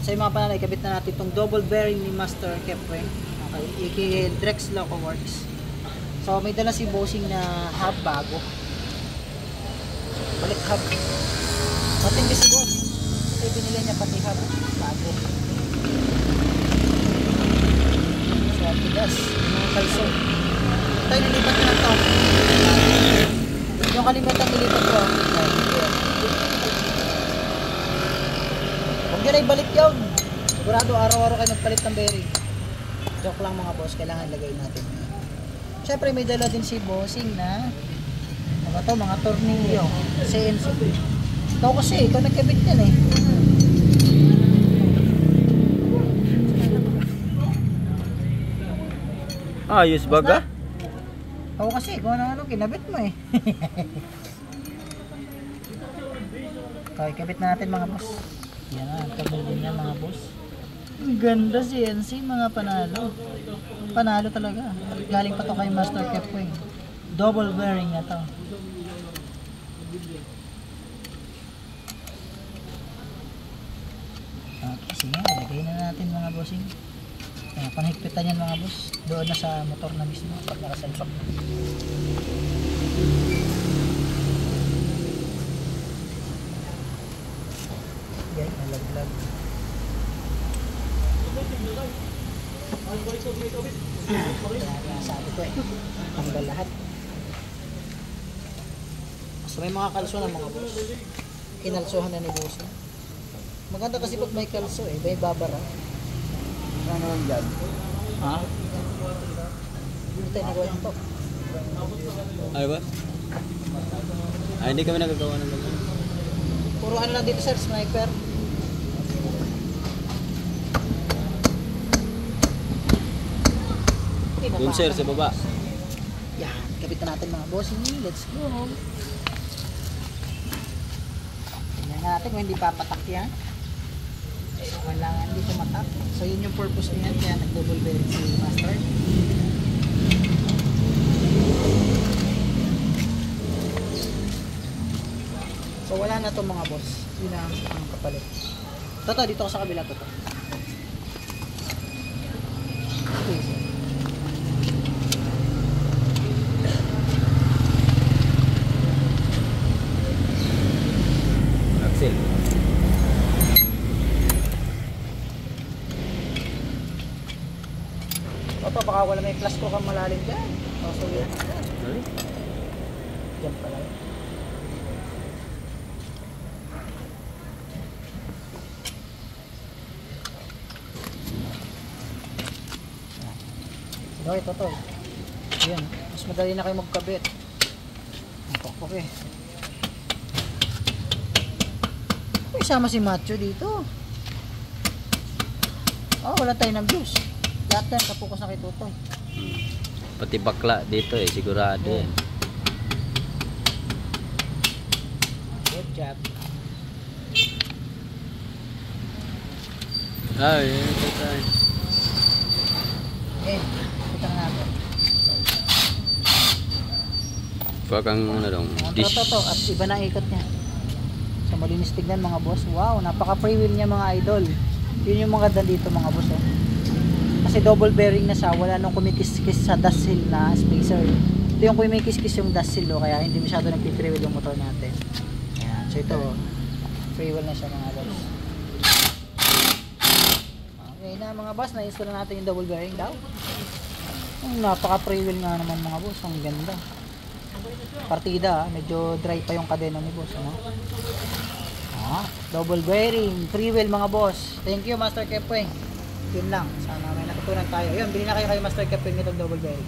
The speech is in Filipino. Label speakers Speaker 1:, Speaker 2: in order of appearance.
Speaker 1: So yung mga panalay, kabit na natin itong double bearing ni Master Kepre. Okay, iki-Drex Loco Works. So may dala si bossing na hub bago. Balik hub. Matindi si boss. Kasi binili niya pati hub bago. So tigas, mga kalso. Tayo nilipat na ito. Yung kalimutan nilipat ko. Huwag nyo na ibalik yun. Sigurado araw-araw kayo magpalit ng bearing. Joke lang mga boss, kailangan lagay natin. Siyempre may dala din si bossing na ano to, mga tornilyo CNC. Ikaw kasi, ikaw nagkabit yan eh.
Speaker 2: Ayos baga?
Speaker 1: Ako kasi, kung ano kinabit mo eh. Okay, kabit natin mga boss. Yan na, kabulin yan mga boss. Ang ganda CNC mga panalo. Panalo talaga. Galing pa to kay Master Kepwing. Double bearing na to. Okay, sige, lagay na natin mga bossing. Ayan, panhigpitan yan mga boss. Doon na sa motor na mismo pag nakasalpak. Yan, nalaglag. Sabi ko eh, tanggal lahat. So may mga kalso na mga boss. Kinalsohan na ni boss. Maganda kasi pag may kalso eh, may babara.
Speaker 2: Ano naman dyan?
Speaker 1: Ha? Hindi tayo nagawa ito.
Speaker 2: Ay ba? Ay, hindi kami nagagawa ng ganyan.
Speaker 1: Puro ano lang dito sir, sniper.
Speaker 2: Doon sir, sa baba.
Speaker 1: Yan, kabit na natin mga boss. Let's go. Tingnan natin kung hindi papatak yan. So, kailangan hindi tumatak. So, yun yung purpose niyan. Kaya nag-double bearing si Master. So, wala na to mga boss. Yun ang kapalit. Toto, dito ko sa kabila. Toto. Okay, so.
Speaker 2: Axel.
Speaker 1: Opo, baka wala may plus ko kang malalim dyan. O, so yan. Diyan pala. Okay, toto. Yan. Mas madali na kayo magkabit. Napakpok eh. May sama si Macho dito. Oh, wala tayo ng views. Lahat yan, kapokus na kay Totoy.
Speaker 2: Pati bakla dito eh, sigurado yan.
Speaker 1: Good job.
Speaker 2: Ay, ito tayo.
Speaker 1: Okay, kita na natin.
Speaker 2: Pag ang ano dong, dish.
Speaker 1: Toto, at iba na ikot niya. So malinis tignan mga boss. Wow, napaka-free wheel niya mga idol. Yun yung mga ganda dito mga boss. Oh. Kasi double bearing na siya, wala nung kumikis-kis sa dust seal na spacer. Ito yung kumikis-kis yung dust seal, oh, kaya hindi masyado nagpi-free wheel yung motor natin. Ayan, so ito, free wheel na siya mga boss. Okay na mga boss, na-install na natin yung double bearing daw. Napaka-free wheel nga naman mga boss, ang ganda. Partida, medyo dry pa yung kadena ni boss. Ano? Double bearing, free wheel mga boss. Thank you Master Kepwing. Yun lang, sana may natutunan tayo. Yun, bili na kayo Master Kepwing nitong double bearing.